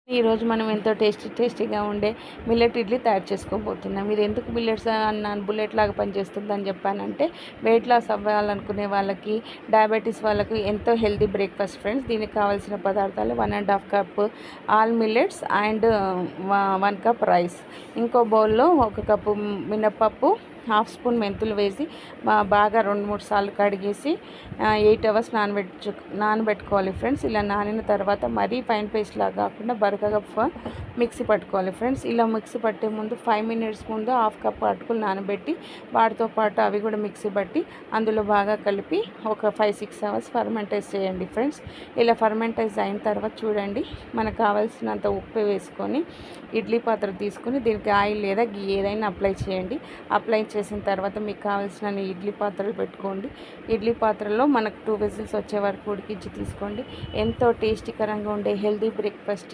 ఈరోజు మనం ఎంతో టేస్టీగా ఉండే మిల్లెట్ ఇడ్లీ తయారు చేసుకోబోతున్నాం. మీరు ఎందుకు మిల్లెట్స్ అన్నాను బుల్లెట్ లాగా పనిచేస్తుందని చెప్పానంటే, వెయిట్ లాస్ అవ్వాలనుకునే వాళ్ళకి, డయాబెటీస్ వాళ్ళకి ఎంతో హెల్తీ బ్రేక్ఫాస్ట్ ఫ్రెండ్స్. దీనికి కావాల్సిన పదార్థాలు 1½ cup all millets and 1 cup rice. ఇంకో బౌల్లో 1 కప్పు మినప్పప్పు, హాఫ్ స్పూన్ మెంతులు వేసి బాగా 2-3 సార్లు కడిగేసి 8 అవర్స్ నానబెట్టుకోవాలి ఫ్రెండ్స్. ఇలా నానిన తర్వాత మరీ ఫైన్ పేస్ట్ లాగా కాకుండా బరకగా మిక్సీ పట్టుకోవాలి ఫ్రెండ్స్. ఇలా మిక్సీ పట్టే ముందు 5 మినిట్స్ ముందు 1/2 కప్ అటుకులు నానబెట్టి వాటితో పాటు అవి కూడా మిక్సీ పట్టి అందులో బాగా కలిపి ఒక 5-6 అవర్స్ ఫర్మెంటైజ్ చేయండి ఫ్రెండ్స్. ఇలా ఫర్మెంటైజ్ అయిన తర్వాత చూడండి, మనకు కావాల్సినంత ఉప్పు వేసుకొని ఇడ్లీ పాత్ర తీసుకొని దీనికి ఆయిల్ లేదా గీ ఏదైనా అప్లై చేయండి. అప్లై చేసిన తర్వాత మీకు కావాల్సిన ఇడ్లీ పాత్రలు పెట్టుకోండి. ఇడ్లీ పాత్రలో మనకు 2 విజిల్స్ వచ్చే వరకు ఉడికించి తీసుకోండి. ఎంతో టేస్టీకరంగా ఉండే హెల్తీ బ్రేక్ఫాస్ట్